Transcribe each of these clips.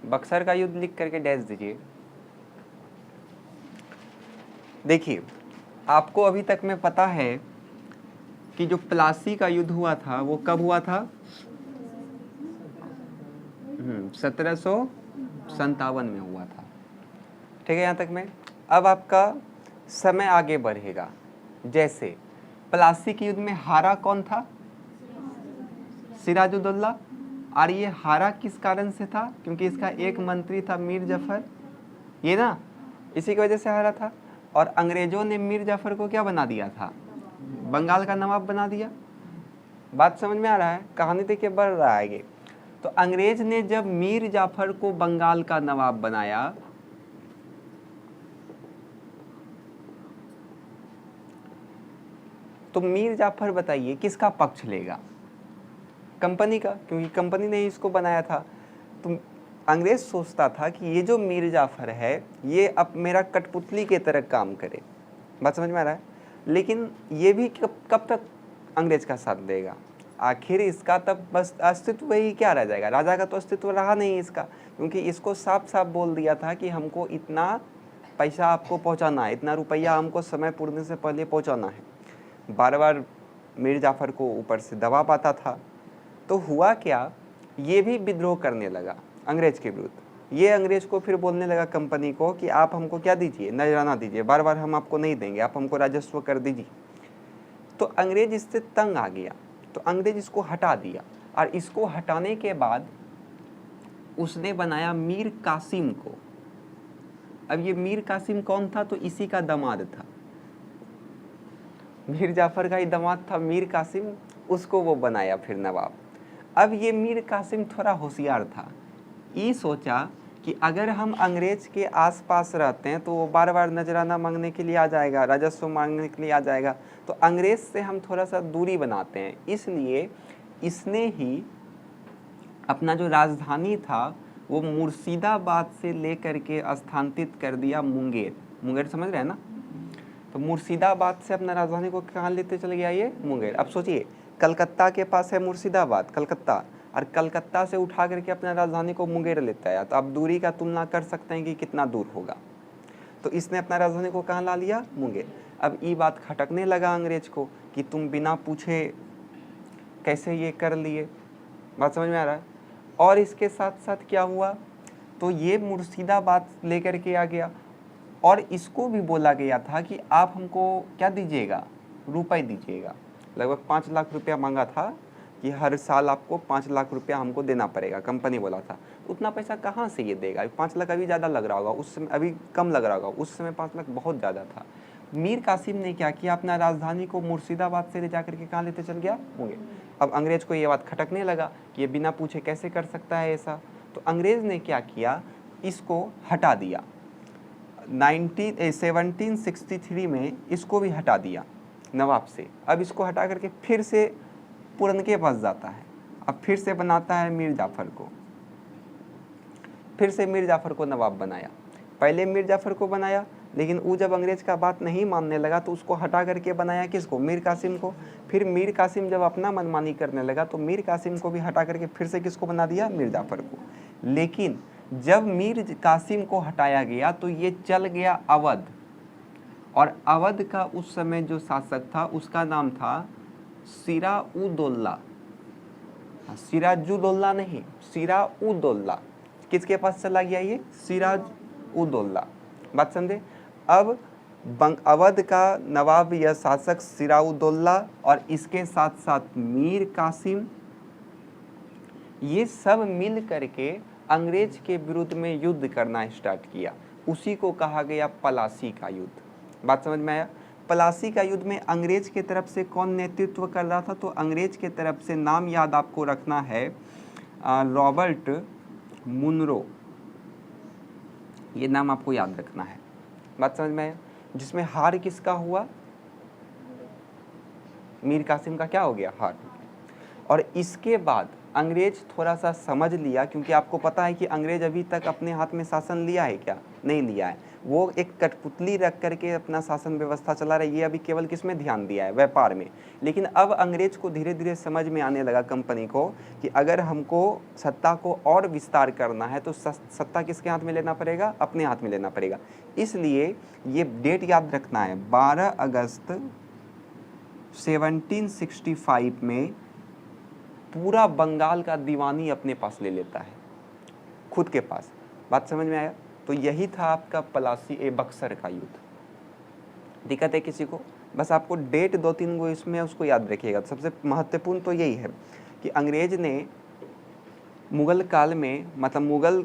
बक्सर का युद्ध लिख करके डैश दीजिए। देखिए, आपको अभी तक में पता है कि जो प्लासी का युद्ध हुआ था वो कब हुआ था? 1757 में हुआ था। ठीक है, यहाँ तक में। अब आपका समय आगे बढ़ेगा। जैसे प्लासी के युद्ध में हारा कौन था? सिराजुद्दौला। और ये हारा किस कारण से था? क्योंकि इसका एक मंत्री था मीर जाफर, ये ना, इसी की वजह से हारा था। और अंग्रेजों ने मीर जाफर को क्या बना दिया था? बंगाल का नवाब बना दिया। बात समझ में आ रहा है? कहानी देखिए बढ़ रहा है आगे। तो अंग्रेज ने जब मीर जाफर को बंगाल का नवाब बनाया, तो मीर जाफर बताइए किसका पक्ष लेगा? कंपनी का, क्योंकि कंपनी ने ही इसको बनाया था। तो अंग्रेज सोचता था कि ये जो मीर जाफर है ये अब मेरा कठपुतली के तरह काम करे। बात समझ में आ रहा है? लेकिन ये भी कब तक अंग्रेज का साथ देगा? आखिर इसका तब बस अस्तित्व ही क्या रह जाएगा? राजा का तो अस्तित्व रहा नहीं इसका, क्योंकि इसको साफ साफ बोल दिया था कि हमको इतना पैसा आपको पहुंचाना है, इतना रुपया हमको समय पूर्णे से पहले पहुंचाना है। बार बार मीर जाफर को ऊपर से दबाव आता था। तो हुआ क्या, ये भी विद्रोह करने लगा अंग्रेज के विरुद्ध। ये अंग्रेज को फिर बोलने लगा कंपनी को कि आप हमको क्या दीजिए, नजराना दीजिए, बार बार हम आपको नहीं देंगे, आप हमको राजस्व कर दीजिए। तो अंग्रेज इससे तंग आ गया, तो अंग्रेज इसको हटा दिया। और इसको हटाने के बाद उसने बनाया मीर कासिम को। अब ये मीर कासिम कौन था? तो इसी का दामाद था, मीर जाफर का ही दामाद था मीर कासिम, उसको वो बनाया फिर नवाब। अब ये मीर कासिम थोड़ा होशियार था। ये सोचा कि अगर हम अंग्रेज के आसपास रहते हैं तो वो बार बार नजराना मांगने के लिए आ जाएगा, राजस्व मांगने के लिए आ जाएगा, तो अंग्रेज से हम थोड़ा सा दूरी बनाते हैं। इसलिए इसने ही अपना जो राजधानी था वो मुर्शिदाबाद से लेकर के स्थानांतरित कर दिया मुंगेर। मुंगेर समझ रहे हैं ना? तो मुर्शिदाबाद से अपना राजधानी को कहाँ लेते चले गया? ये मुंगेर। अब सोचिए, कलकत्ता के पास है मुर्शिदाबाद, कलकत्ता, और कलकत्ता से उठा करके अपना राजधानी को मुंगेर लेता है। तो आप दूरी का तुलना कर सकते हैं कि कितना दूर होगा। तो इसने अपना राजधानी को कहाँ ला लिया? मुंगेर। अब ये बात खटकने लगा अंग्रेज को कि तुम बिना पूछे कैसे ये कर लिए। बात समझ में आ रहा है? और इसके साथ साथ क्या हुआ, तो ये मुर्शिदाबाद लेकर के आ गया और इसको भी बोला गया था कि आप हमको क्या दीजिएगा? रुपए दीजिएगा। लगभग 5 लाख रुपया मांगा था कि हर साल आपको 5 लाख रुपया हमको देना पड़ेगा, कंपनी बोला था। उतना पैसा कहाँ से ये देगा? 5 लाख अभी ज़्यादा लग रहा होगा, उस समय अभी कम लग रहा होगा, उस समय 5 लाख बहुत ज़्यादा था। मीर कासिम ने क्या किया, अपना राजधानी को मुर्शिदाबाद से ले जा करके कहाँ लेते चल गया? मुंगेर। अब अंग्रेज को ये बात खटकने लगा कि ये बिना पूछे कैसे कर सकता है ऐसा। तो अंग्रेज ने क्या किया, इसको हटा दिया। 1763 में इसको भी हटा दिया नवाब से। अब इसको हटा करके फिर से पुरन के पास जाता है, अब फिर से बनाता है मीर जाफर को, फिर से मीर जाफर को नवाब बनाया। पहले मीर जाफर को बनाया, लेकिन वो जब अंग्रेज का बात नहीं मानने लगा तो उसको हटा करके बनाया किसको? मीर कासिम को। फिर मीर कासिम जब अपना मनमानी करने लगा तो मीर कासिम को भी हटा करके फिर से किसको बना दिया? मीर जाफर को। लेकिन जब मीर कासिम को हटाया गया तो ये चल गया अवध, और अवध का उस समय जो शासक था उसका नाम था सिराउदौला। सिराजुद्दौला नहीं, सिराउदौला। किसके पास चला गया ये? सिराजुद्दौला। बात समझे? अब अवध का नवाब या शासक सिराउदौला और इसके साथ साथ मीर कासिम, ये सब मिल करके अंग्रेज के विरुद्ध में युद्ध करना स्टार्ट किया। उसी को कहा गया प्लासी का युद्ध। बात समझ में आया? प्लासी का युद्ध में अंग्रेज के तरफ से कौन नेतृत्व कर रहा था? तो अंग्रेज के तरफ से नाम याद आपको रखना है, रॉबर्ट मुनरो, ये नाम आपको याद रखना है। बात समझ में आया? जिसमें हार किसका हुआ? मीर कासिम का क्या हो गया? हार। और इसके बाद अंग्रेज थोड़ा सा समझ लिया, क्योंकि आपको पता है कि अंग्रेज अभी तक अपने हाथ में शासन लिया है क्या? नहीं लिया है। वो एक कठपुतली रख करके अपना शासन व्यवस्था चला रही है। अभी केवल किस में ध्यान दिया है? व्यापार में। लेकिन अब अंग्रेज को धीरे धीरे समझ में आने लगा, कंपनी को, कि अगर हमको सत्ता को और विस्तार करना है तो सत्ता किसके हाथ में लेना पड़ेगा? अपने हाथ में लेना पड़ेगा। इसलिए ये डेट याद रखना है, 12 अगस्त 1765 में पूरा बंगाल का दीवानी अपने पास ले लेता है, खुद के पास। बात समझ में आया? तो यही था आपका पलासी बक्सर का युद्ध। दिक्कत है किसी को? बस आपको डेट 2-3 गो इसमें उसको याद रखिएगा। सबसे महत्वपूर्ण तो यही है कि अंग्रेज ने मुगल काल में, मतलब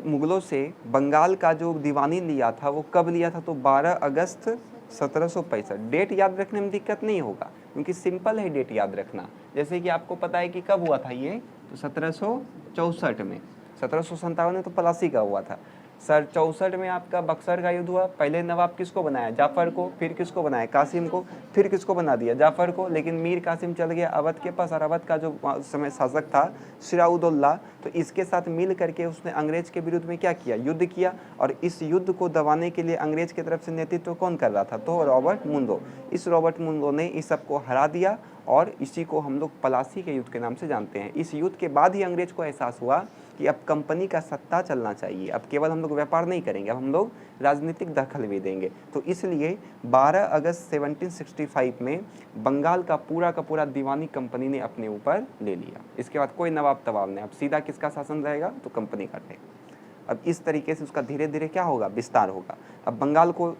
मुगलों से बंगाल का जो दीवानी लिया था वो कब लिया था? तो 12 अगस्त 1765। डेट याद रखने में दिक्कत नहीं होगा, क्योंकि सिंपल है डेट याद रखना। जैसे कि आपको पता है कि कब हुआ था ये, तो 1764 में। 1757 में तो पलासी का हुआ था। 64 में आपका बक्सर का युद्ध हुआ। पहले नवाब किसको बनाया? जाफर को। फिर किसको बनाया? कासिम को। फिर किसको बना दिया? जाफर को। लेकिन मीर कासिम चल गया अवध के पास, और अवध का जो समय शासक था सिराउद्दौला, तो इसके साथ मिल करके उसने अंग्रेज के विरुद्ध में क्या किया? युद्ध किया। और इस युद्ध को दबाने के लिए अंग्रेज की तरफ से नेतृत्व कौन कर रहा था? तो रॉबर्ट मुंडो। इस रॉबर्ट मुंडो ने इस सबको हरा दिया, और इसी को हम लोग पलासी के युद्ध के नाम से जानते हैं। इस युद्ध के बाद ही अंग्रेज को एहसास हुआ कि अब कंपनी का सत्ता चलना चाहिए। अब केवल हम लोग व्यापार नहीं करेंगे, अब हम लोग राजनीतिक दखल भी देंगे। तो इसलिए 12 अगस्त 1765 में बंगाल का पूरा दीवानी कंपनी ने अपने ऊपर ले लिया। इसके बाद कोई नवाब तवाब नहीं, अब सीधा किसका शासन रहेगा? तो कंपनी का रहेगा। अब इस तरीके से उसका धीरे धीरे क्या होगा? विस्तार होगा। अब बंगाल को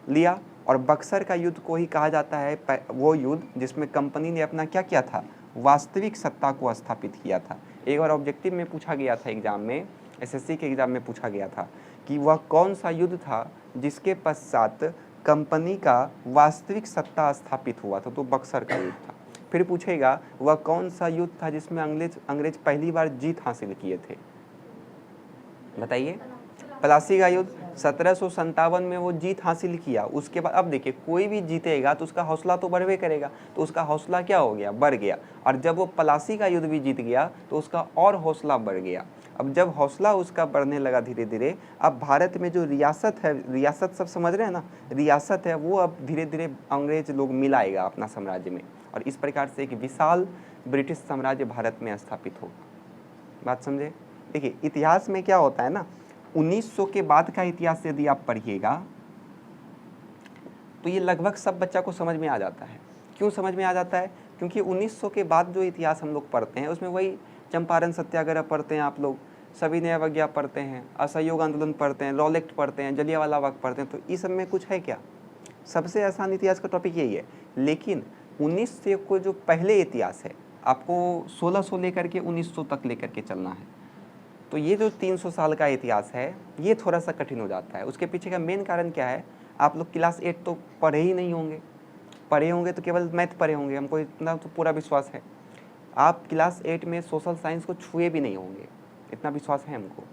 लिया, और बक्सर का युद्ध को ही कहा जाता है वो युद्ध जिसमें कंपनी ने अपना क्या किया था? वास्तविक सत्ता को स्थापित किया था। एक बार ऑब्जेक्टिव में पूछा गया था एग्जाम में, एसएससी के एग्जाम में पूछा गया था कि वह कौन सा युद्ध था जिसके पश्चात कंपनी का वास्तविक सत्ता स्थापित हुआ था? तो बक्सर का युद्ध था। फिर पूछेगा वह कौन सा युद्ध था जिसमें अंग्रेज पहली बार जीत हासिल किए थे? बताइए। पलासी का युद्ध 1757 में वो जीत हासिल किया। उसके बाद अब देखिए, कोई भी जीतेगा तो उसका हौसला तो बढ़वे करेगा, तो उसका हौसला क्या हो गया? बढ़ गया। और जब वो पलासी का युद्ध भी जीत गया तो उसका और हौसला बढ़ गया। अब जब हौसला उसका बढ़ने लगा धीरे धीरे, अब भारत में जो रियासत है, रियासत सब समझ रहे हैं ना, रियासत है, वो अब धीरे धीरे अंग्रेज लोग मिलाएगा अपना साम्राज्य में, और इस प्रकार से एक विशाल ब्रिटिश साम्राज्य भारत में स्थापित होगा। बात समझे? देखिए, इतिहास में क्या होता है ना, 1900 के बाद का इतिहास यदि आप पढ़िएगा तो ये लगभग सब बच्चा को समझ में आ जाता है। क्यों समझ में आ जाता है? क्योंकि 1900 के बाद जो इतिहास हम लोग पढ़ते हैं उसमें वही चंपारण सत्याग्रह पढ़ते हैं आप लोग, सविनय अवज्ञा पढ़ते हैं, असहयोग आंदोलन पढ़ते हैं, लॉ एक्ट पढ़ते हैं, जलियांवाला बाग पढ़ते हैं। तो इस सब में कुछ है क्या? सबसे आसान इतिहास का टॉपिक यही है। लेकिन 1900 को जो पहले इतिहास है, आपको 1600 लेकर के 1900 तक लेकर के चलना है। तो ये जो 300 साल का इतिहास है ये थोड़ा सा कठिन हो जाता है। उसके पीछे का मेन कारण क्या है? आप लोग क्लास 8 तो पढ़े ही नहीं होंगे। पढ़े होंगे तो केवल मैथ पढ़े होंगे, हमको इतना तो पूरा विश्वास है। आप क्लास 8 में सोशल साइंस को छुए भी नहीं होंगे, इतना विश्वास है हमको।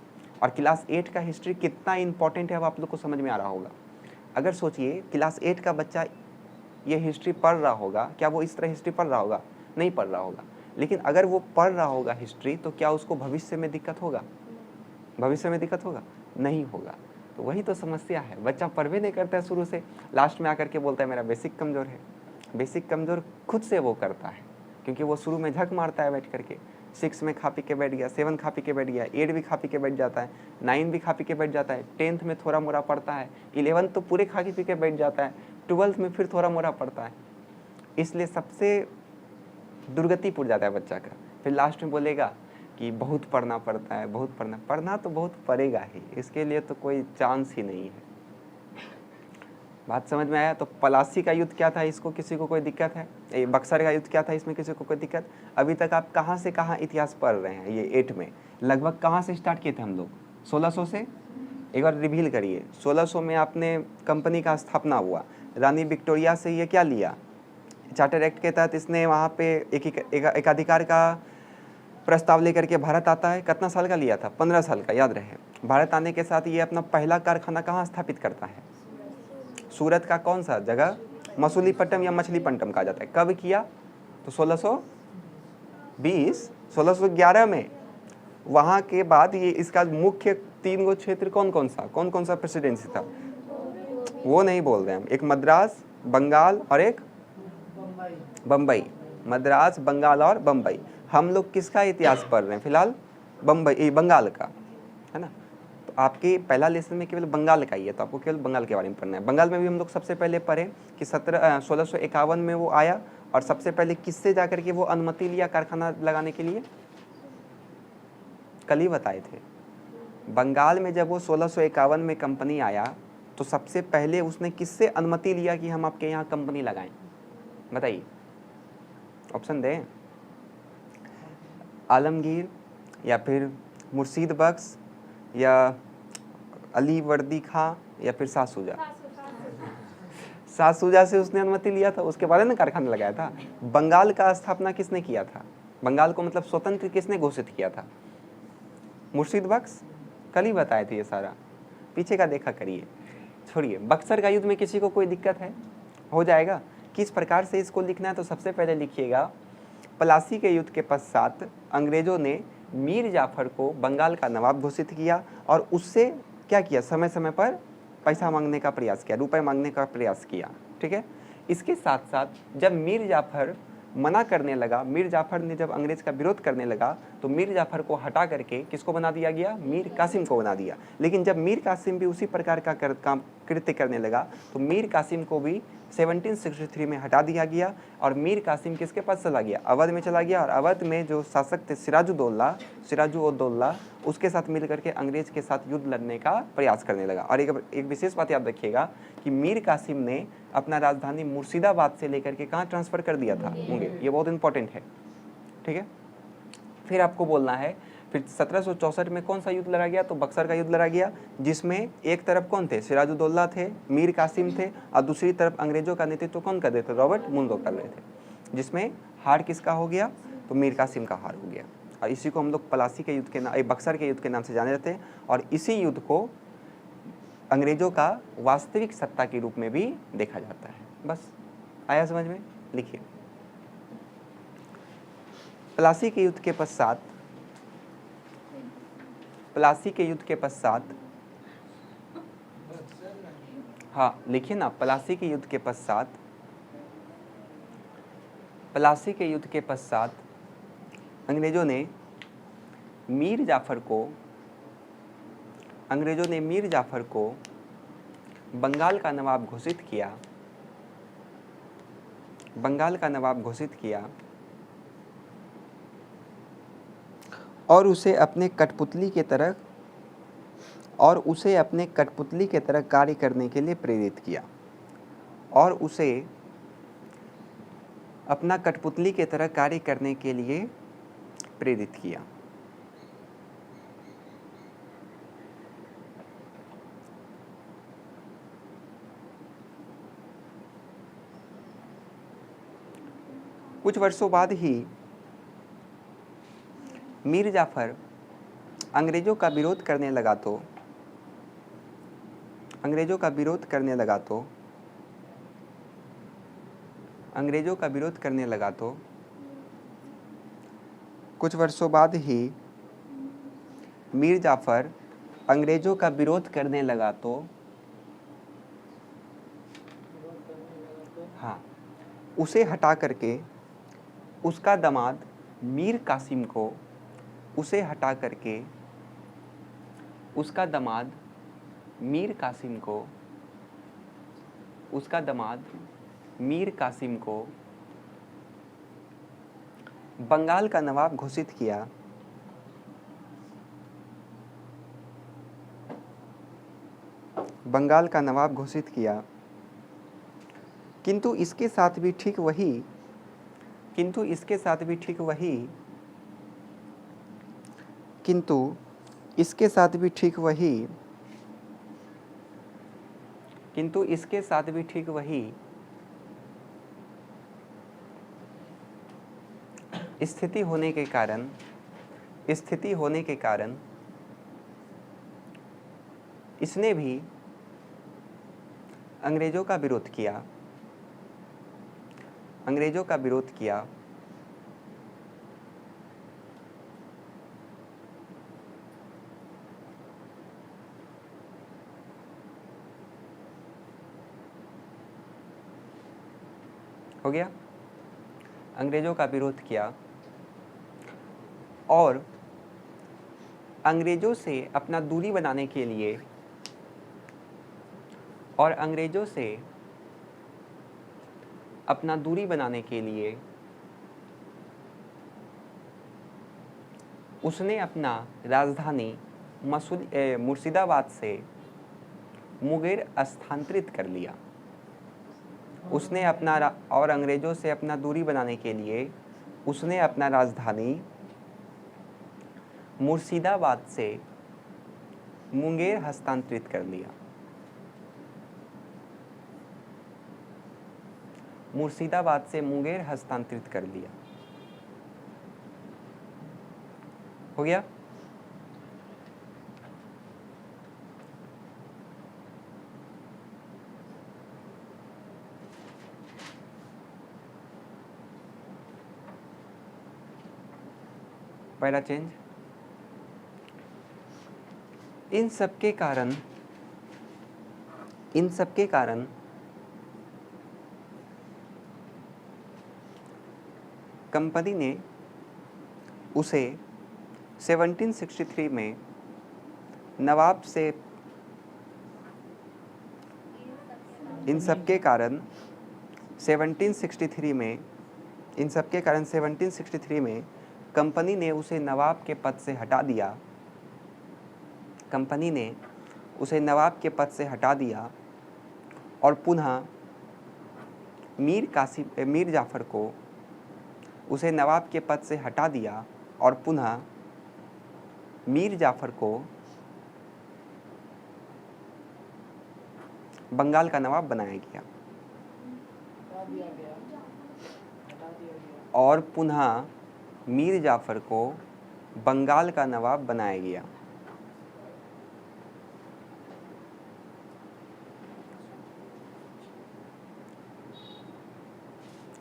और क्लास 8 का हिस्ट्री कितना इंपॉर्टेंट है अब आप लोग को समझ में आ रहा होगा। अगर सोचिए, क्लास 8 का बच्चा ये हिस्ट्री पढ़ रहा होगा, क्या वो इस तरह हिस्ट्री पढ़ रहा होगा? नहीं पढ़ रहा होगा। लेकिन अगर वो पढ़ रहा होगा हिस्ट्री, तो क्या उसको भविष्य में दिक्कत होगा? भविष्य में दिक्कत होगा? नहीं होगा। तो वही तो समस्या है, बच्चा पढ़वे नहीं करता है शुरू से, लास्ट में आकर के बोलता है मेरा बेसिक कमज़ोर है। बेसिक कमज़ोर खुद से वो करता है, क्योंकि वो शुरू में झक मारता है बैठ करके। 6 में खा पी के बैठ गया, 7 खा पी के बैठ गया, 8 भी खा पी के बैठ जाता है, 9 भी खा पी के बैठ जाता है, 10th में थोड़ा मोड़ा पढ़ता है, 11th तो पूरे खा पी के बैठ जाता है, 12th में फिर थोड़ा मोड़ा पढ़ता है। इसलिए सबसे दुर्गतिपुर जाता है बच्चा का। फिर लास्ट में बोलेगा कि बहुत पढ़ना पड़ता है, बहुत पढ़ना तो बहुत पड़ेगा ही, इसके लिए तो कोई चांस ही नहीं है। बात समझ में आया? तो पलासी का युद्ध क्या था, इसको किसी को कोई दिक्कत है? ये बक्सर का युद्ध क्या था, इसमें किसी को कोई दिक्कत? अभी तक आप कहाँ से कहाँ इतिहास पढ़ रहे हैं? ये 8 में लगभग कहाँ से स्टार्ट किए थे हम लोग? 1600 से। एक बार रिवील करिए। 1600 में आपने कंपनी का स्थापना हुआ, रानी विक्टोरिया से ये क्या लिया? चार्टर एक्ट के तहत इसने वहाँ पे एकाधिकार का प्रस्ताव लेकर के भारत आता है। कितना साल का लिया था? 15 साल का, याद रहे। भारत आने के साथ ये अपना पहला कारखाना कहाँ स्थापित करता है? सूरत का कौन सा जगह? मसूलीपट्टनम या मछलीपट्टनम कहा जाता है। कब किया? तो 1611 में। वहाँ के बाद ये इसका मुख्य 3 गो क्षेत्र कौन कौन सा प्रेसिडेंसी था? वो नहीं बोल रहे हम, एक मद्रास, बंगाल और एक बम्बई। मद्रास, बंगाल और बम्बई। हम लोग किसका इतिहास पढ़ रहे हैं फिलहाल? बंगाल का, है ना। तो आपके पहला लेसन में केवल बंगाल का ही है, तो आपको केवल बंगाल के बारे में पढ़ना है। बंगाल में भी हम लोग सबसे पहले पढ़े कि 1651 में वो आया, और सबसे पहले किससे जाकर के वो अनुमति लिया कारखाना लगाने के लिए? कल ही बताए थे। बंगाल में जब वो 1651 में कंपनी आया तो सबसे पहले उसने किससे अनुमति लिया कि हम आपके यहाँ कंपनी लगाएं? बताइए, ऑप्शन दें। आलमगीर, या फिर मुर्शीद बख्श, या अली वर्दी खां, या फिर शाह शुजा? शाह शुजा से उसने अनुमति लिया था, उसके बाद ना कारखाना लगाया था। बंगाल का स्थापना किसने किया था? बंगाल को मतलब स्वतंत्र किसने घोषित किया था? मुर्शीद बख्श। कल ही बताए थे ये सारा, पीछे का देखा करिए, छोड़िए। बक्सर का युद्ध में किसी को कोई दिक्कत है? हो जाएगा। किस प्रकार से इसको लिखना है? तो सबसे पहले लिखिएगा, प्लासी के युद्ध के पश्चात अंग्रेजों ने मीर जाफर को बंगाल का नवाब घोषित किया, और उससे क्या किया? समय समय पर पैसा मांगने का प्रयास किया, रुपए मांगने का प्रयास किया। ठीक है। इसके साथ साथ जब मीर जाफर मना करने लगा, मीर जाफर ने जब अंग्रेज का विरोध करने लगा, तो मीर जाफर को हटा करके किसको बना दिया गया? मीर कासिम को बना दिया। लेकिन जब मीर कासिम भी उसी प्रकार का काम कृत्य करने लगा, तो मीर कासिम को भी 1763 में हटा दिया गया, और मीर कासिम किसके पास चला गया? अवध में चला गया। और अवध में जो शासक थे सिराजुद्दौला, उसके साथ मिल करके अंग्रेज के साथ युद्ध लड़ने का प्रयास करने लगा। और एक विशेष बात याद रखिएगा कि मीर कासिम ने अपना राजधानी मुर्शिदाबाद से लेकर के कहाँ ट्रांसफर कर दिया था? मुंगेर। ये बहुत इंपॉर्टेंट है। ठीक है। फिर आपको बोलना है, फिर 1764 में कौन सा युद्ध लड़ा गया? तो बक्सर का युद्ध लड़ा गया, जिसमें एक तरफ कौन थे? सिराजुद्दौला थे, मीर कासिम थे, और दूसरी तरफ अंग्रेजों का नेतृत्व कौन कर रहे थे? रॉबर्ट मुनरो कर रहे थे। जिसमें हार किसका हो गया? तो मीर कासिम का हार हो गया। और इसी को हम लोग प्लासी के युद्ध के नाम, बक्सर के युद्ध के नाम से जाने जाते हैं। और इसी युद्ध को अंग्रेजों का वास्तविक सत्ता के रूप में भी देखा जाता है। बस आया समझ में? लिखिए, प्लासी के युद्ध के पश्चात, प्लासी के युद्ध के पश्चात, हाँ लिखिए ना, प्लासी के युद्ध के पश्चात, प्लासी के युद्ध के पश्चात अंग्रेजों ने मीर जाफर को बंगाल का नवाब घोषित किया, बंगाल का नवाब घोषित किया, और उसे अपने कठपुतली के तरह, और उसे अपने कठपुतली के तरह कार्य करने के लिए प्रेरित किया, और उसे अपना कठपुतली के तरह कार्य करने के लिए प्रेरित किया। कुछ वर्षों बाद ही मीर जाफर अंग्रेजों का विरोध करने लगा, तो अंग्रेजों का विरोध करने लगा तो कुछ वर्षों बाद ही मीर जाफर अंग्रेजों का विरोध करने लगा तो, हाँ, उसे हटा करके उसका दामाद मीर कासिम को, उसे हटा करके उसका दामाद मीर कासिम को बंगाल का नवाब घोषित किया, बंगाल का नवाब घोषित किया। किंतु इसके साथ भी ठीक वही किंतु इसके साथ भी ठीक वही स्थिति होने के कारण इसने भी अंग्रेजों का विरोध किया, हो गया, अंग्रेजों का विरोध किया और अंग्रेजों से अपना दूरी बनाने के लिए उसने अपना राजधानी मुर्शिदाबाद से मुंगेर स्थानांतरित कर लिया। और अंग्रेजों से अपना दूरी बनाने के लिए उसने अपना राजधानी मुर्शिदाबाद से मुंगेर हस्तांतरित कर लिया। मुर्शिदाबाद से मुंगेर हस्तांतरित कर लिया। हो गया, पहला चेंज। इन सब के कारण कंपनी ने उसे 1763 में नवाब से इन सब के कारण 1763 में कंपनी ने उसे नवाब के पद से हटा दिया। और पुनः मीर जाफर को उसे नवाब के पद से हटा दिया और पुनः मीर जाफर को बंगाल का नवाब बनाया गया। और पुनः मीर जाफर को बंगाल का नवाब बनाया गया।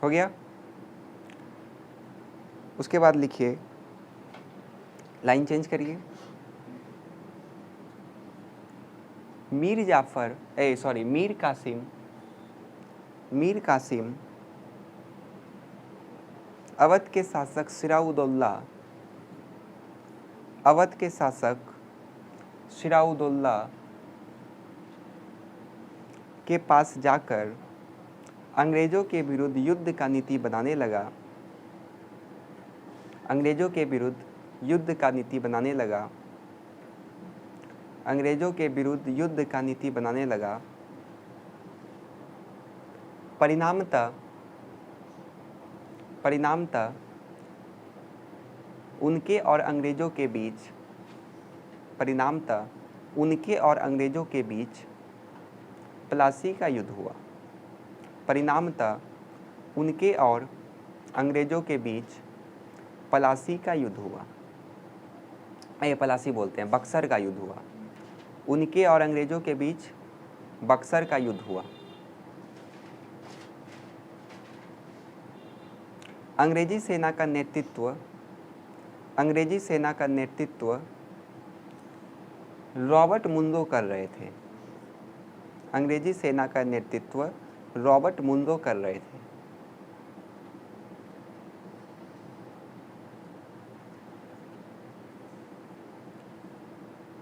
हो गया, उसके बाद लिखिए, लाइन चेंज करिए। मीर कासिम अवध के शासक सिराउदौला के पास जाकर अंग्रेजों के विरुद्ध युद्ध का नीति बनाने लगा। परिणामतः उनके और अंग्रेजों के बीच प्लासी का युद्ध हुआ। प्लासी बोलते हैं, बक्सर का युद्ध हुआ। उनके और अंग्रेजों के बीच बक्सर का युद्ध हुआ। अंग्रेजी सेना का नेतृत्व रॉबर्ट मुंदो कर रहे थे। अंग्रेजी सेना का नेतृत्व रॉबर्ट मुंदो कर रहे थे।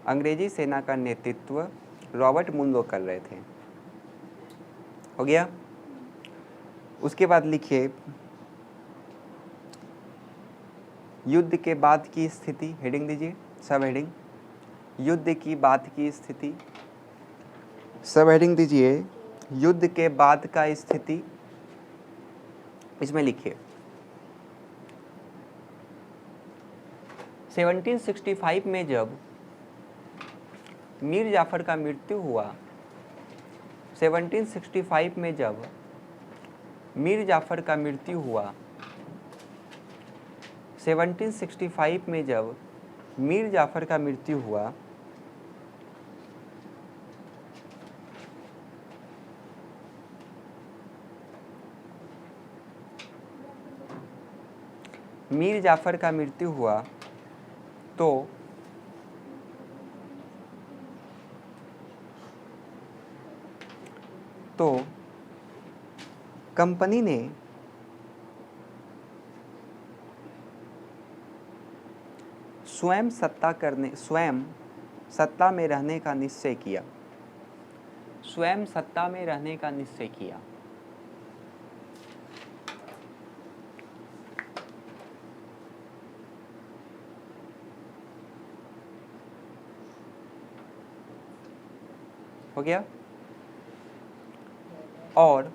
अंग्रेजी सेना का नेतृत्व रॉबर्ट मुंदो कर रहे थे। हो गया, उसके बाद लिखिए, युद्ध के बाद की स्थिति, हेडिंग दीजिए, सब हेडिंग, युद्ध की बाद की स्थिति, सब हेडिंग दीजिए, युद्ध के बाद का स्थिति, इसमें लिखिए 1765 में जब मीर जाफर का मृत्यु हुआ, 1765 में जब मीर जाफर का मृत्यु हुआ, 1765 में जब मीर जाफर का मृत्यु हुआ, मीर जाफर का मृत्यु हुआ तो कंपनी ने स्वयं सत्ता में रहने का निश्चय किया। स्वयं सत्ता में रहने का निश्चय किया। हो गया। और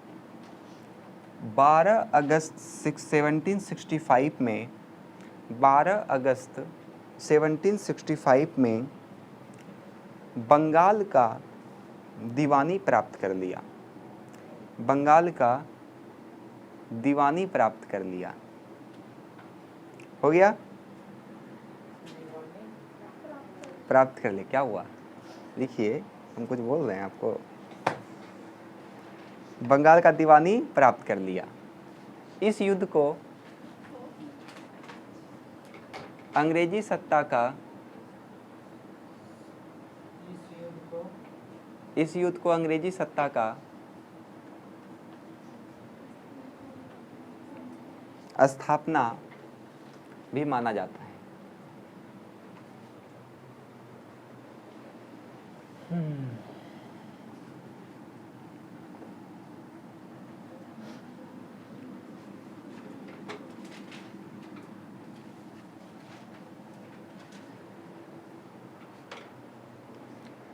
12 अगस्त 1765 में 12 अगस्त 1765 में बंगाल का दीवानी प्राप्त कर लिया। बंगाल का दीवानी प्राप्त कर लिया। हो गया। प्राप्त कर ले क्या हुआ, लिखिए, हम कुछ बोल रहे हैं आपको। बंगाल का दीवानी प्राप्त कर लिया। इस युद्ध को अंग्रेजी सत्ता का अंग्रेजी सत्ता का स्थापना भी माना जाता है।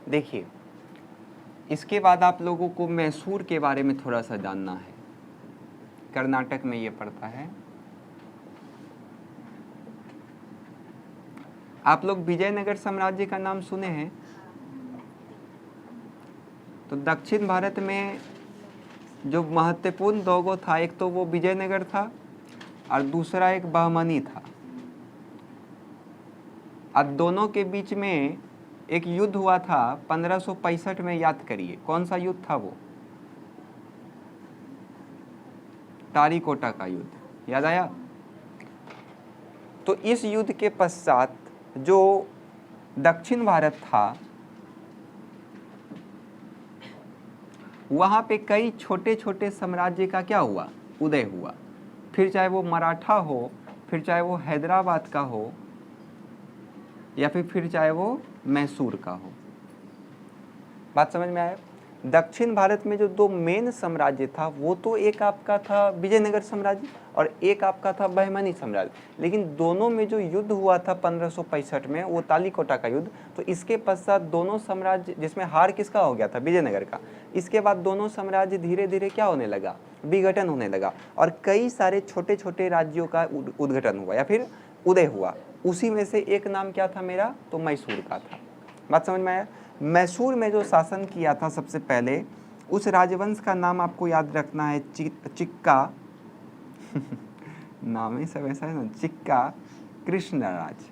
देखिए, इसके बाद आप लोगों को मैसूर के बारे में थोड़ा सा जानना है। कर्नाटक में ये पड़ता है। आप लोग विजयनगर साम्राज्य का नाम सुने हैं? तो दक्षिण भारत में जो महत्वपूर्ण लोगो था, एक तो वो विजयनगर था और दूसरा एक बहमनी था। अब दोनों के बीच में एक युद्ध हुआ था 1565 में। याद करिए कौन सा युद्ध था वो? तारीकोटा का युद्ध। याद आया? तो इस युद्ध के पश्चात जो दक्षिण भारत था वहां पे कई छोटे छोटे साम्राज्य का क्या हुआ? उदय हुआ। फिर चाहे वो मराठा हो, फिर चाहे वो हैदराबाद का हो, या फिर चाहे वो मैसूर का हो। बात समझ में आया? दक्षिण भारत में जो दो मेन साम्राज्य था वो तो एक आपका था विजयनगर साम्राज्य और एक आपका था बहमनी साम्राज्य। लेकिन दोनों में जो युद्ध हुआ था 1565 में, वो तालीकोटा का युद्ध, तो इसके पश्चात दोनों साम्राज्य, जिसमें हार किसका हो गया था? विजयनगर का। इसके बाद दोनों साम्राज्य धीरे धीरे क्या होने लगा? विघटन होने लगा और कई सारे छोटे छोटे राज्यों का उद्घटन हुआ या फिर उदय हुआ। उसी में से एक नाम क्या था मेरा? तो मैसूर का था। बात समझ में आया? मैसूर में जो शासन किया था सबसे पहले, उस राजवंश का नाम आपको याद रखना है, चिक्का नाम ही सब ऐसा है ना, चिक्का कृष्णराज।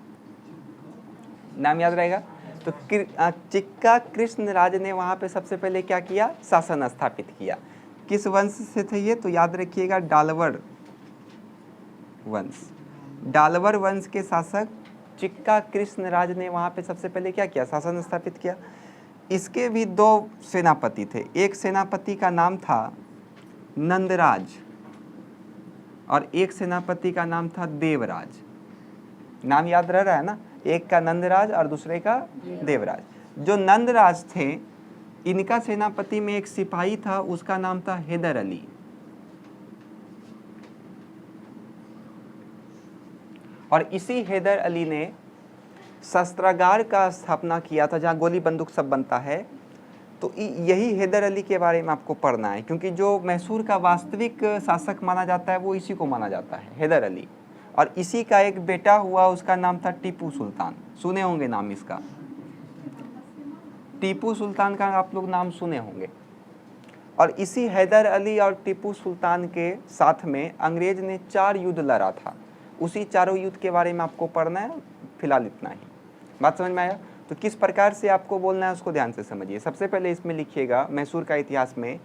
नाम याद रहेगा? तो चिक्का कृष्णराज ने वहां पे सबसे पहले क्या किया? शासन स्थापित किया। किस वंश से थे ये? तो याद रखिएगा, डालवर वंश। डालवर वंश के शासक चिक्का कृष्णराज ने वहां पे सबसे पहले क्या किया? शासन स्थापित किया। इसके भी दो सेनापति थे। एक सेनापति का नाम था नंदराज और एक सेनापति का नाम था देवराज। नाम याद रह रहा है ना? एक का नंदराज और दूसरे का देवराज। जो नंदराज थे, इनका सेनापति में एक सिपाही था, उसका नाम था हैदर अली। और इसी हैदर अली ने शस्त्रागार का स्थापना किया था, जहाँ गोली बंदूक सब बनता है। तो यही हैदर अली के बारे में आपको पढ़ना है, क्योंकि जो मैसूर का वास्तविक शासक माना जाता है वो इसी को माना जाता है, हैदर अली। और इसी का एक बेटा हुआ, उसका नाम था टीपू सुल्तान। सुने होंगे नाम इसका, टीपू सुल्तान का आप लोग नाम सुने होंगे। और इसी हैदर अली और टीपू सुल्तान के साथ में अंग्रेज ने 4 युद्ध लड़ा था। उसी चारों युद्ध के बारे में आपको पढ़ना है, फिलहाल इतना ही। बात समझ में आया? तो किस प्रकार से आपको बोलना है उसको ध्यान से समझिए। सबसे पहले इसमें लिखिएगा मैसूर का इतिहास में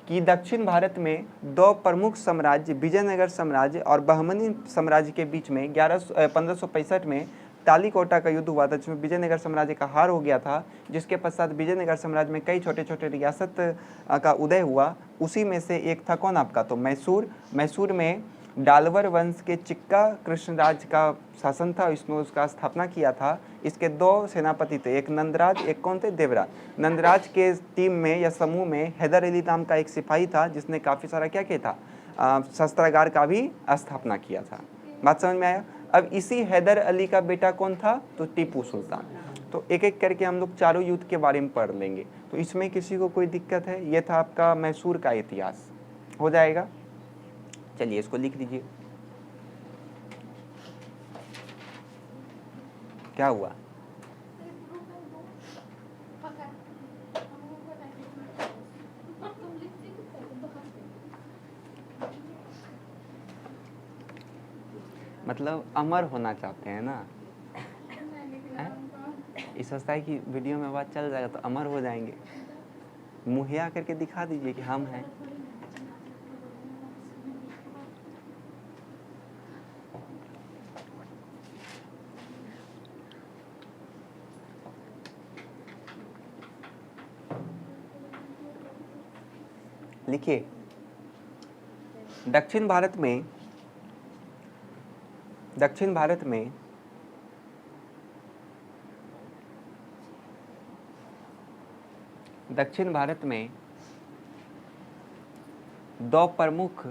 कि दक्षिण भारत में 2 प्रमुख साम्राज्य, विजयनगर साम्राज्य और बहमनी साम्राज्य के बीच में 1565 में तालीकोटा का युद्ध हुआ था, जिसमें विजयनगर साम्राज्य का हार हो गया था, जिसके पश्चात विजयनगर साम्राज्य में कई छोटे छोटे रियासत का उदय हुआ। उसी में से एक था कौन आपका? तो मैसूर। मैसूर में डालवर वंश के चिक्का कृष्णराज का शासन था, इसमें उसका स्थापना किया था। इसके दो सेनापति थे, एक नंदराज, एक कौन थे, देवराज। नंदराज के टीम में या समूह में हैदर अली नाम का एक सिपाही था, जिसने काफ़ी सारा क्या किया था, शस्त्रागार का भी स्थापना किया था। बात समझ में आया। अब इसी हैदर अली का बेटा कौन था, तो टीपू सुल्तान। तो एक एक करके हम लोग चारों युद्ध के बारे में पढ़ लेंगे। तो इसमें किसी को कोई दिक्कत है? ये था आपका मैसूर का इतिहास, हो जाएगा। चलिए इसको लिख दीजिए। क्या हुआ? मतलब अमर होना चाहते हैं ना? इस सोचता है कि वीडियो में बात चल जाएगा तो अमर हो जाएंगे। मुहैया करके दिखा दीजिए कि हम हैं। लिखिए, दक्षिण भारत में दक्षिण भारत में दो प्रमुख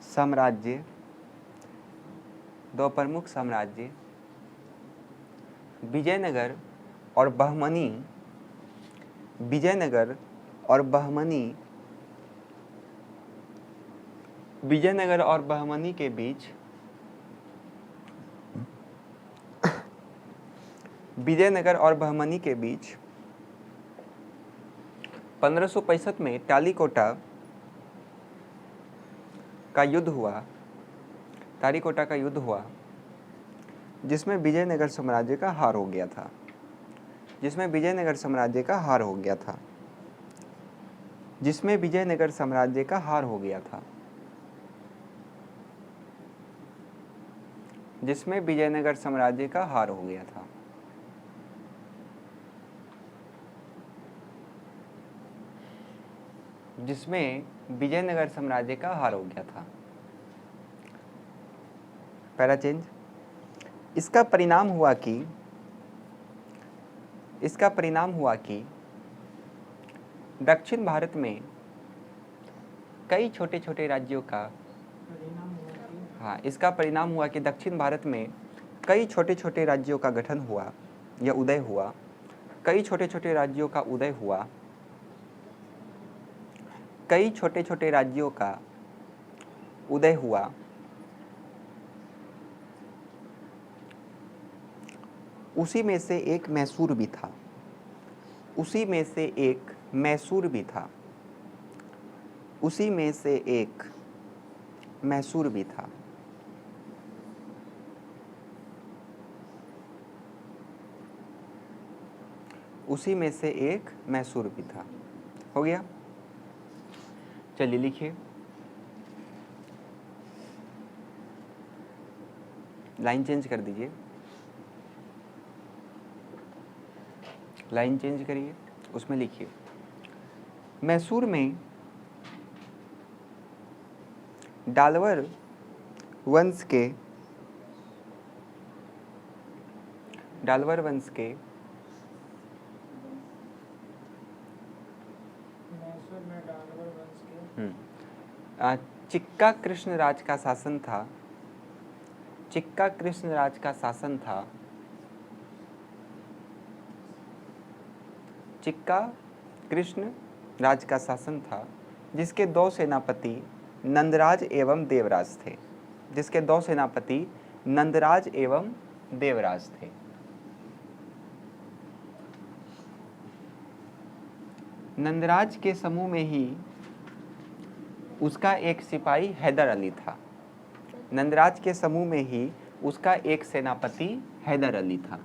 साम्राज्य विजयनगर और बहमनी के बीच 1565 में टालीकोटा का युद्ध हुआ, जिसमें विजयनगर साम्राज्य का हार हो गया था। पहला चेंज। इसका परिणाम हुआ कि दक्षिण भारत में कई छोटे छोटे राज्यों का गठन हुआ या उदय हुआ। कई छोटे छोटे राज्यों का उदय हुआ। उसी में से एक मैसूर भी था। उसी में से एक मैसूर भी था। उसी में से एक मैसूर भी था। हो गया। चलिए लिखिए, लाइन चेंज कर दीजिए, लाइन चेंज करिए, उसमें लिखिए, मैसूर में डालवर वंश के चिक्का कृष्णराज का शासन था। चिक्का कृष्णराज का शासन था, जिसके दो सेनापति नंदराज एवं देवराज थे। नंदराज के समूह में ही उसका एक सिपाही हैदर अली था। नंदराज के समूह में ही उसका एक सेनापति हैदर अली था।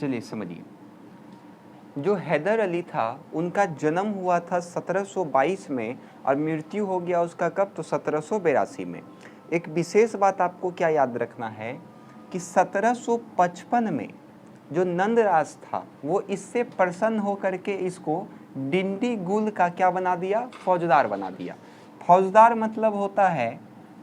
चलिए समझिए, जो हैदर अली था उनका जन्म हुआ था 1722 में और मृत्यु हो गया उसका कब, तो 1782 में। एक विशेष बात आपको क्या याद रखना है कि 1755 में जो नंदराज था वो इससे प्रसन्न होकर के इसको डिंडीगुल का क्या बना दिया, फौजदार बना दिया। फौजदार मतलब होता है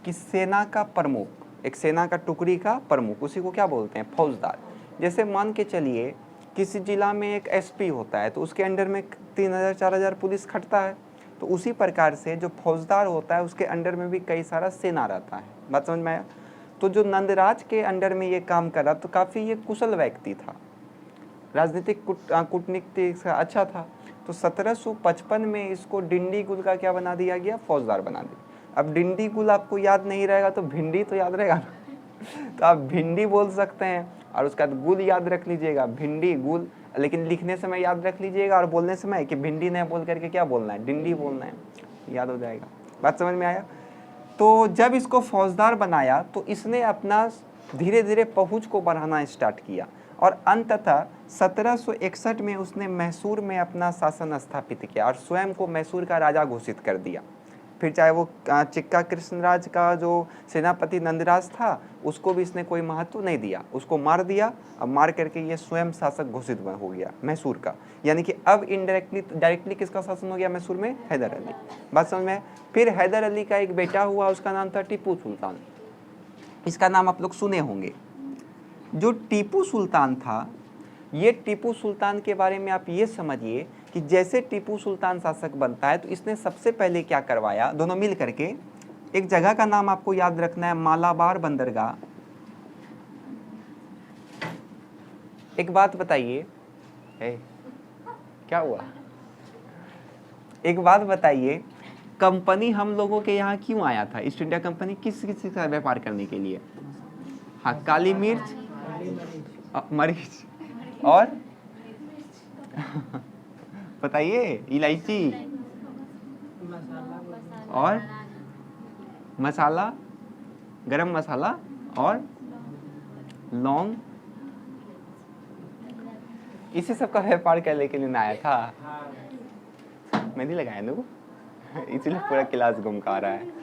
कि सेना का प्रमुख, एक सेना का टुकड़ी का प्रमुख, उसी को क्या बोलते हैं, फौजदार। जैसे मान के चलिए किसी जिला में एक एसपी होता है तो उसके अंडर में 3000-4000 पुलिस खटता है, तो उसी प्रकार से जो फौजदार होता है उसके अंडर में भी कई सारा सेना रहता है। बात समझ में आया? तो जो नंदराज के अंडर में ये काम करा तो काफ़ी ये कुशल व्यक्ति था, राजनीतिक कूटनीति का अच्छा था। तो 1755 में इसको डिंडीगुल का क्या बना दिया गया, फौजदार बना दिया। अब डिंडीगुल आपको याद नहीं रहेगा तो भिंडी तो याद रहेगा ना तो आप भिंडी बोल सकते हैं और उसका गुल याद रख लीजिएगा, भिंडी गुल, लेकिन लिखने समय याद रख लीजिएगा और बोलने समय कि भिंडी नहीं बोल करके क्या बोलना है, डिंडी बोलना है, याद हो जाएगा। बात समझ में आया? तो जब इसको फौजदार बनाया तो इसने अपना धीरे धीरे पहुंच को बढ़ाना स्टार्ट किया और अंततः 1761 में उसने मैसूर में अपना शासन स्थापित किया और स्वयं को मैसूर का राजा घोषित कर दिया। फिर चाहे वो चिक्का कृष्णराज का जो सेनापति नंदराज था उसको भी इसने कोई महत्व नहीं दिया, उसको मार दिया। अब मार करके ये स्वयं शासक घोषित हो गया मैसूर का, यानी कि अब इनडायरेक्टली डायरेक्टली किसका शासन हो गया मैसूर में, हैदर अली। बात समझ में? फिर हैदर अली का एक बेटा हुआ, उसका नाम था टीपू सुल्तान। इसका नाम आप लोग सुने होंगे। जो टीपू सुल्तान था, ये टीपू सुल्तान के बारे में आप ये समझिए कि जैसे टीपू सुल्तान शासक बनता है तो इसने सबसे पहले क्या करवाया, दोनों मिल करके एक जगह का नाम आपको याद रखना है, मालाबार बंदरगाह। एक बात बताइए, क्या हुआ, एक बात बताइए, कंपनी हम लोगों के यहाँ क्यों आया था? ईस्ट इंडिया कंपनी किस किस का व्यापार करने के लिए? हाँ, काली मिर्च, मरीच और बताइए, इलायची और मसाला, गरम मसाला और लौंग, इसी सब का व्यापार करने के लिए ना आया था। मैं नहीं लगाया ना, इसीलिए पूरा क्लास घूम का रहा है।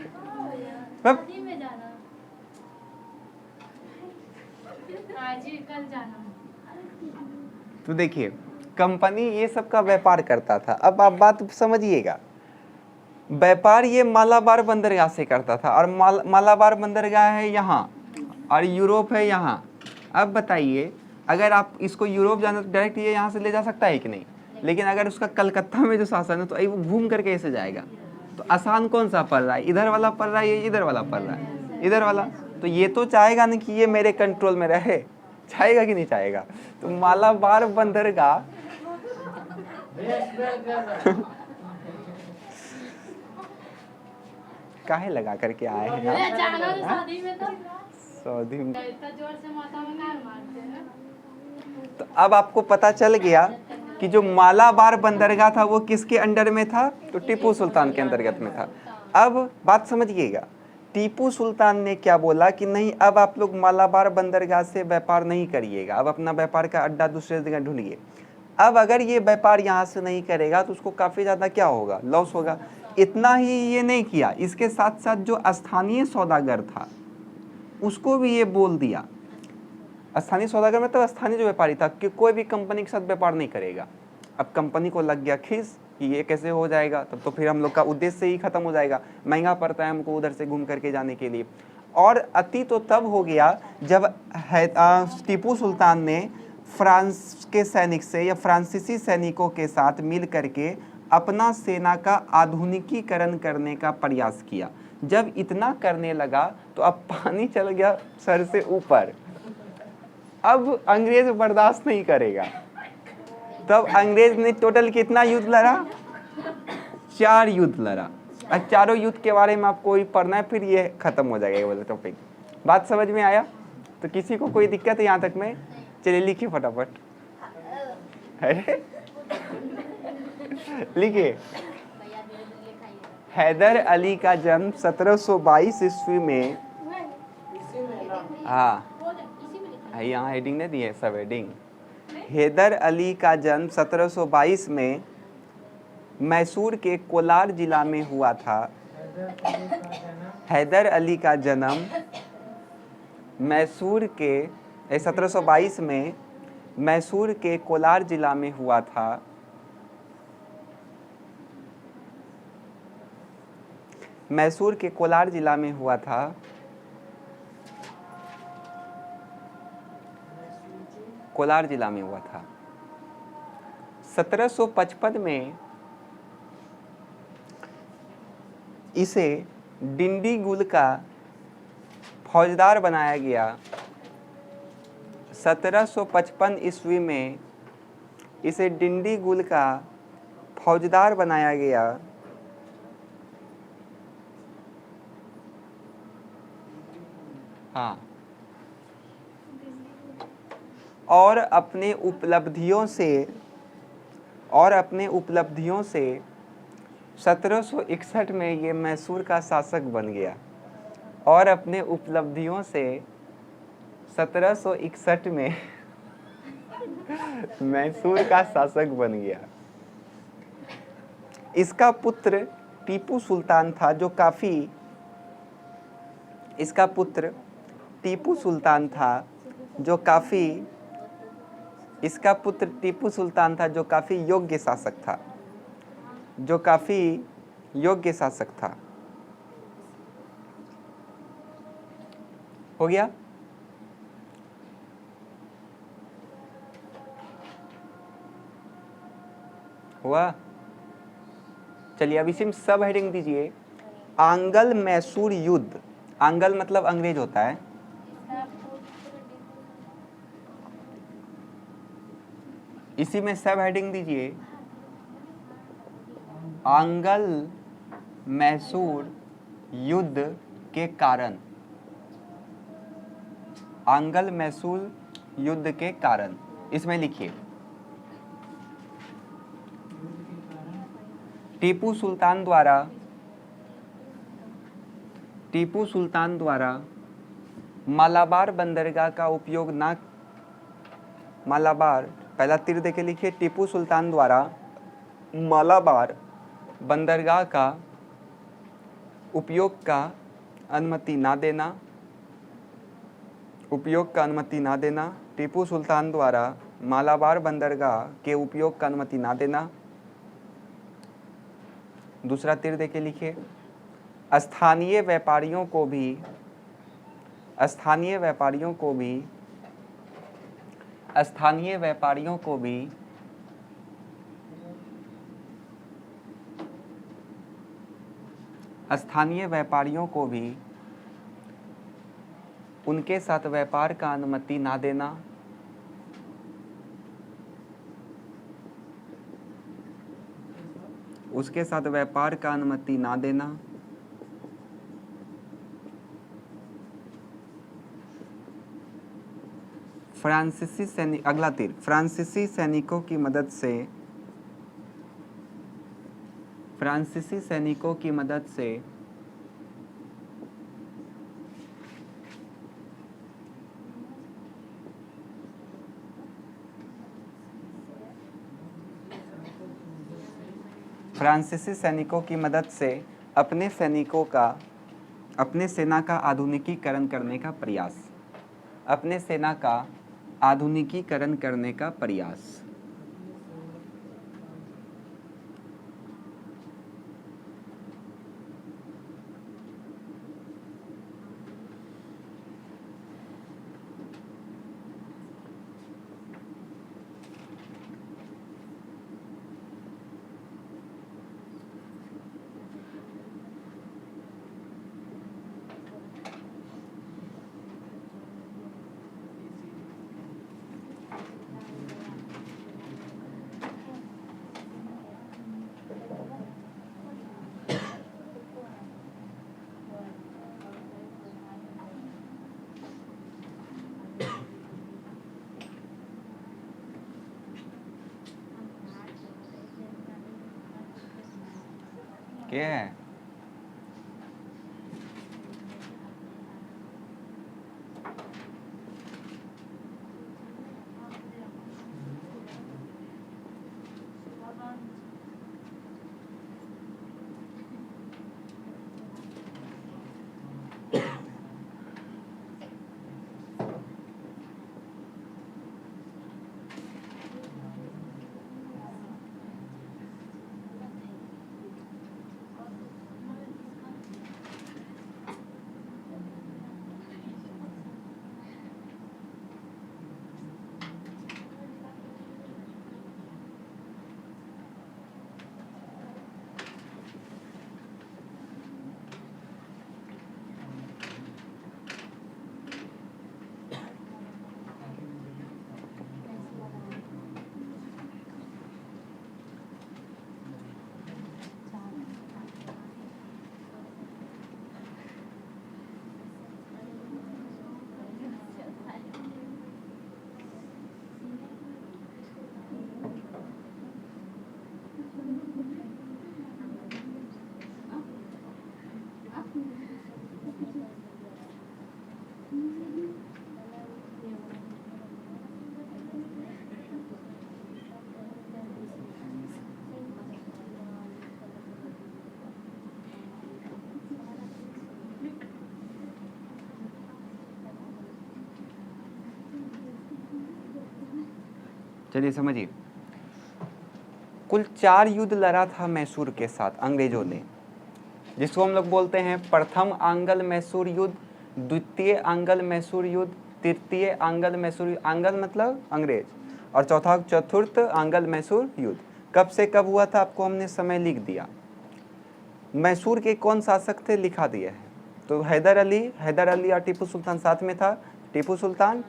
तो देखिए, कंपनी ये सब का व्यापार करता था। अब आप बात समझिएगा, व्यापार ये मालाबार बंदरगाह से करता था और मालाबार बंदरगाह है यहाँ और यूरोप है यहाँ। अब बताइए, अगर आप इसको यूरोप जाना तो डायरेक्ट ये यहाँ से ले जा सकता है कि नहीं? लेकिन अगर उसका कलकत्ता में जो शासन है तो वो घूम करके ऐसे जाएगा। तो आसान कौन सा पड़ रहा है, इधर वाला पड़ रहा है या इधर वाला पड़ रहा है? इधर वाला। तो ये तो चाहेगा नहीं कि ये मेरे कंट्रोल में रहे, चाहेगा कि नहीं चाहेगा? तो मालाबार बंदरगाह काहे लगा करके आए हैं सऊदी में? तो अब आपको पता चल गया कि जो मालाबार बंदरगाह था वो किसके अंडर में था, तो टीपू सुल्तान के अंतर्गत में था। अब बात समझिएगा, टीपू सुल्तान ने क्या बोला कि नहीं, अब आप लोग मालाबार बंदरगाह से व्यापार नहीं करिएगा, अब अपना व्यापार का अड्डा दूसरे जगह ढूंढिए। अब अगर ये व्यापार यहाँ से नहीं करेगा तो उसको काफ़ी ज़्यादा क्या होगा, लॉस होगा। इतना ही ये नहीं किया, इसके साथ साथ जो स्थानीय सौदागर था उसको भी ये बोल दिया। स्थानीय सौदागर मतलब स्थानीय जो व्यापारी था कि कोई भी कंपनी के साथ व्यापार नहीं करेगा। अब कंपनी को लग गया खीस कि ये कैसे हो जाएगा, तब तो फिर हम लोग का उद्देश्य ही खत्म हो जाएगा, महंगा पड़ता है हमको उधर से घूम करके जाने के लिए। और अति तो तब हो गया जब टीपू सुल्तान ने फ्रांस के सैनिक से या फ्रांसीसी सैनिकों के साथ मिल करके अपना सेना का आधुनिकीकरण करने का प्रयास किया। जब इतना करने लगा तो अब पानी चल गया सर से ऊपर। अब अंग्रेज बर्दाश्त नहीं करेगा। तब अंग्रेज ने टोटल कितना युद्ध लड़ा, 4 युद्ध लड़ा। और चारों युद्ध के बारे में आपको ही पढ़ना है, फिर ये खत्म हो जाएगा ये वाला टॉपिक। बात समझ में आया? तो किसी को कोई दिक्कत है यहाँ तक में? चलिए लिखिए फटाफट। अरे लिखिए, हैदर अली का जन्म 1722 ईस्वी में, हाँ यहाँ हेडिंग नहीं दी है, सब हेडिंग हैदर अली का जन्म 1722 में मैसूर के कोलार जिला में हुआ था। हैदर अली का जन्म मैसूर के 1722 में मैसूर के कोलार जिला में हुआ था। मैसूर के कोलार जिला में हुआ था। कोलार जिला में हुआ था। 1755 में इसे डिंडीगुल का फौजदार बनाया गया। 1755 ईस्वी में इसे डिंडीगुल का फौजदार बनाया गया। हाँ, और अपने उपलब्धियों से 1761 में ये मैसूर का शासक बन गया। और अपने उपलब्धियों से 1761 में मैसूर का शासक बन गया। इसका पुत्र टीपू सुल्तान था जो काफ़ी योग्य शासक था। हो गया। हुआ। चलिए अब इसी में सब हेडिंग दीजिए। आंगल मैसूर युद्ध। आंगल मतलब अंग्रेज होता है। इसी में सब हेडिंग दीजिए। आंगल मैसूर युद्ध के कारण। आंगल मैसूर युद्ध के कारण इसमें लिखिए। टीपू सुल्तान द्वारा मालाबार बंदरगाह का उपयोग ना मालाबार पहला तीर देके लिखिए। टीपू सुल्तान द्वारा मालाबार बंदरगाह का उपयोग का अनुमति ना देना। टीपू सुल्तान द्वारा मालाबार बंदरगाह के उपयोग का अनुमति ना देना। दूसरा तीर देके लिखिए। स्थानीय व्यापारियों को भी उनके साथ व्यापार का अनुमति ना देना। उसके साथ व्यापार का अनुमति ना देना। अगला तीर। फ्रांसीसी सैनिकों की मदद से अपने सेना का आधुनिकीकरण करने का प्रयास। क्या है? चलिए समझिए, कुल 4 युद्ध लड़ा था मैसूर के साथ अंग्रेजों ने, जिसको हम लोग बोलते हैं प्रथम आंग्ल मैसूर युद्ध, द्वितीय आंग्ल मैसूर युद्ध, तृतीय आंग्ल मैसूर, आंग्ल मतलब अंग्रेज, और चतुर्थ आंग्ल मैसूर युद्ध। कब से कब हुआ था आपको हमने समय लिख दिया। मैसूर के कौन शासक थे लिखा दिया है, तो हैदर अली और टीपू सुल्तान साथ में था, टीपू सुल्तान।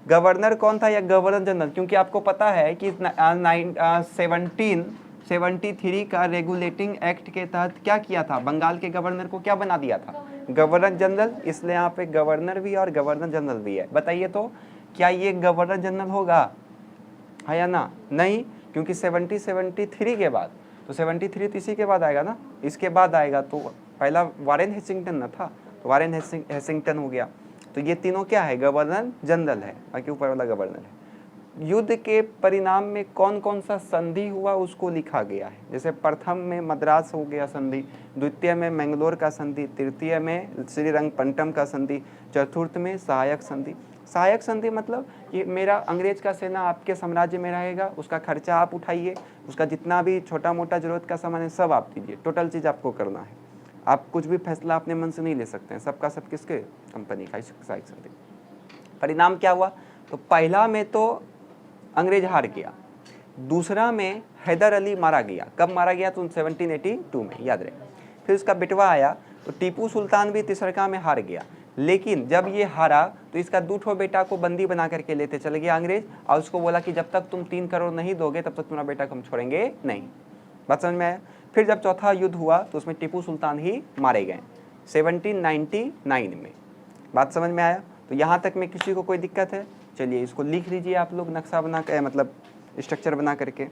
गवर्नर कौन था या गवर्नर जनरल, क्योंकि आपको पता है कि 1773 का रेगुलेटिंग एक्ट के तहत क्या किया था, बंगाल के गवर्नर को क्या बना दिया था, गवर्नर जनरल। इसलिए यहाँ पे गवर्नर भी और गवर्नर जनरल भी है। बताइए तो क्या ये गवर्नर जनरल होगा, है या ना? नहीं, क्योंकि 73 के बाद, तो 73 तो इसी के बाद आएगा ना, इसके बाद आएगा, तो पहला वारेन हेसिंगटन ना था, तो वारेन हेसिंगटन हो गया। तो ये तीनों क्या है, गवर्नर जनरल है, बाकी ऊपर वाला गवर्नर है। युद्ध के परिणाम में कौन कौन सा संधि हुआ उसको लिखा गया है। जैसे प्रथम में मद्रास हो गया संधि, द्वितीय में मैंगलोर का संधि, तृतीय में श्रीरंगपट्टनम का संधि, चतुर्थ में सहायक संधि। सहायक संधि मतलब कि मेरा अंग्रेज का सेना आपके साम्राज्य में रहेगा, उसका खर्चा आप उठाइए, उसका जितना भी छोटा मोटा जरूरत का सामान है सब आप दीजिए, टोटल चीज़ आपको करना है। आप कुछ भी फैसला अपने मन से नहीं ले सकते हैं, सबका सब किसके, कंपनी का। सहायक संधि परिणाम क्या हुआ, तो पहला में तो अंग्रेज हार गया, दूसरा में हैदर अली मारा गया। कब मारा गया, तो 1782 में, याद रहे। फिर उसका बेटवा आया, तो टीपू सुल्तान भी तीसरका में हार गया। लेकिन जब ये हारा तो इसका 2 बेटा को बंदी बना करके लेते चले गए अंग्रेज, और उसको बोला कि जब तक तुम 3 करोड़ नहीं दोगे तब तक तुम्हारा बेटा को हम छोड़ेंगे नहीं। बात समझ में आया। फिर जब चौथा युद्ध हुआ तो उसमें टीपू सुल्तान ही मारे गए 1799 में। बात समझ में आया। तो यहाँ तक में किसी को कोई दिक्कत है? चलिए इसको लिख लीजिए आप लोग, नक्शा बना कर, मतलब स्ट्रक्चर बना करके।